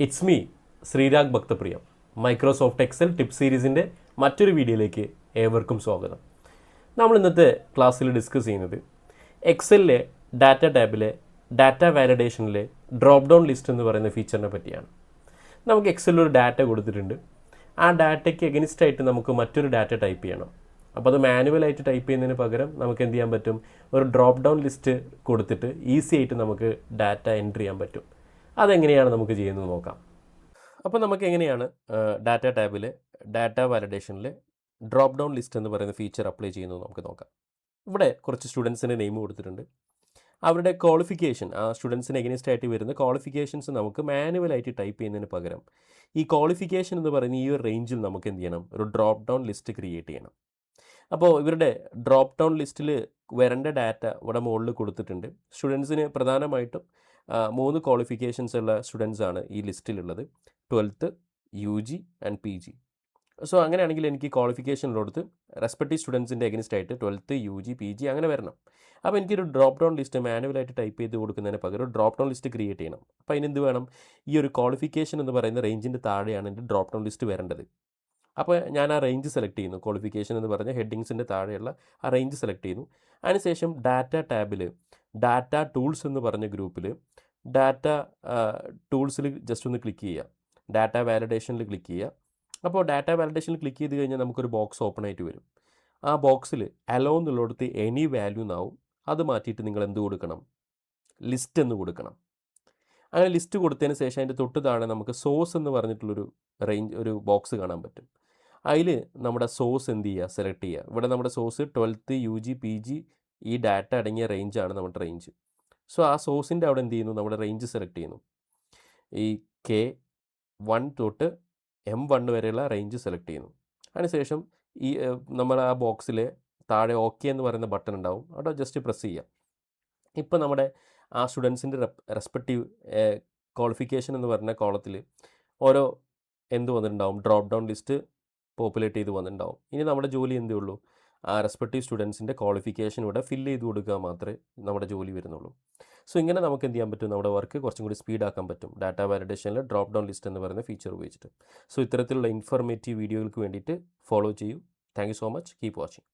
It's me Sreerag Bhakthapriya. Microsoft Excel tip സീരീസിൻ്റെ മറ്റൊരു വീഡിയോയിലേക്ക് ഏവർക്കും സ്വാഗതം. നമ്മൾ ഇന്നത്തെ ക്ലാസ്സിൽ ഡിസ്കസ് ചെയ്യുന്നത് എക്സലിലെ ഡാറ്റ ടാബിലെ ഡാറ്റ വാലിഡേഷനിലെ ഡ്രോപ്പ് ഡൗൺ ലിസ്റ്റ് എന്ന് പറയുന്ന ഫീച്ചറിനെ പറ്റിയാണ്. നമുക്ക് എക്സലിൽ ഒരു ഡാറ്റ കൊടുത്തിട്ടുണ്ട്. ആ ഡാറ്റയ്ക്ക് എഗനിസ്റ്റ് ആയിട്ട് നമുക്ക് മറ്റൊരു ഡാറ്റ ടൈപ്പ് ചെയ്യണം. അപ്പോൾ അത് മാനുവലായിട്ട് ടൈപ്പ് ചെയ്യുന്നതിന് പകരം നമുക്ക് എന്ത് ചെയ്യാൻ പറ്റും, ഒരു ഡ്രോപ്പ് ഡൗൺ ലിസ്റ്റ് കൊടുത്തിട്ട് ഈസി ആയിട്ട് നമുക്ക് ഡാറ്റ എൻട്രി ചെയ്യാൻ പറ്റും. അതെങ്ങനെയാണ് നമുക്ക് ചെയ്യുന്നത് നോക്കാം. അപ്പോൾ നമുക്ക് എങ്ങനെയാണ് ഡാറ്റ ടാബിൽ ഡാറ്റ വാലിഡേഷനിൽ ഡ്രോപ്പ് ഡൗൺ ലിസ്റ്റ് എന്ന് പറയുന്ന ഫീച്ചർ അപ്ലൈ ചെയ്യുന്നത് നമുക്ക് നോക്കാം. ഇവിടെ കുറച്ച് സ്റ്റുഡൻസിൻ്റെ നെയിം കൊടുത്തിട്ടുണ്ട്. അവരുടെ ക്വാളിഫിക്കേഷൻ, ആ സ്റ്റുഡൻസിന് എഗനിസ്റ്റ് ആയിട്ട് വരുന്ന ക്വാളിഫിക്കേഷൻസ് നമുക്ക് മാനുവലായിട്ട് ടൈപ്പ് ചെയ്യുന്നതിന് പകരം ഈ ക്വാളിഫിക്കേഷൻ എന്ന് പറയുന്ന ഈ ഒരു റേഞ്ചിൽ നമുക്ക് എന്ത് ചെയ്യണം, ഒരു ഡ്രോപ്പ് ഡൗൺ ലിസ്റ്റ് ക്രിയേറ്റ് ചെയ്യണം. അപ്പോൾ ഇവരുടെ ഡ്രോപ്പ് ഡൗൺ ലിസ്റ്റിൽ വരേണ്ട ഡാറ്റ ഇവിടെ മുകളിൽ കൊടുത്തിട്ടുണ്ട്. സ്റ്റുഡൻസിന് പ്രധാനമായിട്ടും 3 ക്വാളിഫിക്കേഷൻസ് ഉള്ള സ്റ്റുഡൻസാണ് ഈ ലിസ്റ്റിലുള്ളത്: 12th, UG and PG. So അങ്ങനെയാണെങ്കിൽ എനിക്ക് ക്വാളിഫിക്കേഷനിലോടുത്ത് റെസ്പെക്റ്റീവ് സ്റ്റുഡൻസിൻ്റെ എഗനിസ്റ്റ് ആയിട്ട് 12th, UG, PG അങ്ങനെ വരണം. അപ്പോൾ എനിക്കൊരു ഡ്രോപ്പ് ഡൗൺ ലിസ്റ്റ് മാനുവലായിട്ട് ടൈപ്പ് ചെയ്ത് കൊടുക്കുന്നതിന് പകരം ഒരു ഡ്രോപ്പ് ഡൗൺ ലിസ്റ്റ് ക്രിയേറ്റ് ചെയ്യണം. അപ്പോൾ അതിനെന്ത് വേണം, ഈ ഒരു ക്വാളിഫിക്കേഷൻ എന്ന് പറയുന്ന റേഞ്ചിൻ്റെ താഴെയാണ് എൻ്റെ ഡ്രോപ്പ് ഡൗൺ ലിസ്റ്റ് വരേണ്ടത്. അപ്പോൾ ഞാൻ ആ റേഞ്ച് സെലക്ട് ചെയ്യുന്നു. ക്വാളിഫിക്കേഷൻ എന്ന് പറഞ്ഞ ഹെഡിങ്സിൻ്റെ താഴെയുള്ള ആ റേഞ്ച് സെലക്ട് ചെയ്യുന്നു. അതിനുശേഷം ഡാറ്റ ടാബിൽ ഡാറ്റ ടൂൾസ് എന്ന് പറഞ്ഞ ഗ്രൂപ്പിൽ ഡാറ്റ ടൂൾസിൽ ജസ്റ്റ് ഒന്ന് ക്ലിക്ക് ചെയ്യുക. ഡാറ്റ വാലിഡേഷനിൽ ക്ലിക്ക് ചെയ്യുക. അപ്പോൾ ഡാറ്റ വാലിഡേഷനിൽ ക്ലിക്ക് ചെയ്ത് കഴിഞ്ഞാൽ നമുക്കൊരു ബോക്സ് ഓപ്പൺ ആയിട്ട് വരും. ആ ബോക്സിൽ അലോ എന്നുള്ളിടത്ത് എനി വാല്യൂ എന്നാവും. അത് മാറ്റിയിട്ട് നിങ്ങൾ എന്ത് കൊടുക്കണം, ലിസ്റ്റ് എന്ന് കൊടുക്കണം. അങ്ങനെ ലിസ്റ്റ് കൊടുത്തതിന് ശേഷം അതിൻ്റെ തൊട്ട് താഴെ നമുക്ക് സോഴ്സ് എന്ന് പറഞ്ഞിട്ടുള്ളൊരു ഒരു ബോക്സ് കാണാൻ പറ്റും. അതിൽ നമ്മുടെ സോഴ്സ് എന്ത് ചെയ്യുക, സെലക്ട് ചെയ്യുക. ഇവിടെ നമ്മുടെ സോഴ്സ് 12th, UG, PG ഈ ഡാറ്റ അടങ്ങിയ റേഞ്ചാണ് നമ്മുടെ റേഞ്ച്. സോ ആ സോഴ്സിൻ്റെ അവിടെ എന്ത് ചെയ്യുന്നു, നമ്മുടെ റേഞ്ച് സെലക്ട് ചെയ്യുന്നു. ഈ K1 തൊട്ട് M1 വരെയുള്ള റേഞ്ച് സെലക്ട് ചെയ്യുന്നു. അതിനുശേഷം ഈ നമ്മൾ ആ ബോക്സിൽ താഴെ ഓക്കെ എന്ന് പറയുന്ന ബട്ടൺ ഉണ്ടാവും. അവിടെ ജസ്റ്റ് പ്രസ് ചെയ്യുക. ഇപ്പോൾ നമ്മുടെ ആ സ്റ്റുഡൻസിൻ്റെ റെസ്പെക്റ്റീവ് ക്വാളിഫിക്കേഷൻ എന്ന് പറഞ്ഞ കോളത്തിൽ ഓരോ എന്ത് വന്നിട്ടുണ്ടാവും, ഡ്രോപ്പ് ഡൗൺ ലിസ്റ്റ് പോപ്പുലേറ്റ് ചെയ്ത് വന്നിട്ടുണ്ടാവും. ഇനി നമ്മുടെ ജോലി എന്തേ ഉള്ളൂ, ആ റെസ്പെക്റ്റീവ് സ്റ്റുഡൻസിൻ്റെ ക്വാളിഫിക്കേഷൻ ഇവിടെ ഫില്ല് ചെയ്ത് കൊടുക്കുക മാത്രമേ നമ്മുടെ ജോലി വരുന്നുള്ളൂ. സോ ഇങ്ങനെ നമുക്ക് എന്ത് ചെയ്യാൻ പറ്റും, നമ്മുടെ വർക്ക് കുറച്ചും കൂടി സ്പീഡാക്കാൻ പറ്റും ഡാറ്റ വാലിഡേഷനിൽ ഡ്രോപ്പ് ഡൗൺ ലിസ്റ്റ് എന്ന് പറയുന്ന ഫീച്ചർ ഉപയോഗിച്ചിട്ട്. സോ ഇത്തരത്തിലുള്ള ഇൻഫോർമേറ്റീവ് വീഡിയോകൾക്ക് വേണ്ടിയിട്ട് ഫോളോ ചെയ്യൂ. Thank you so much. Keep watching.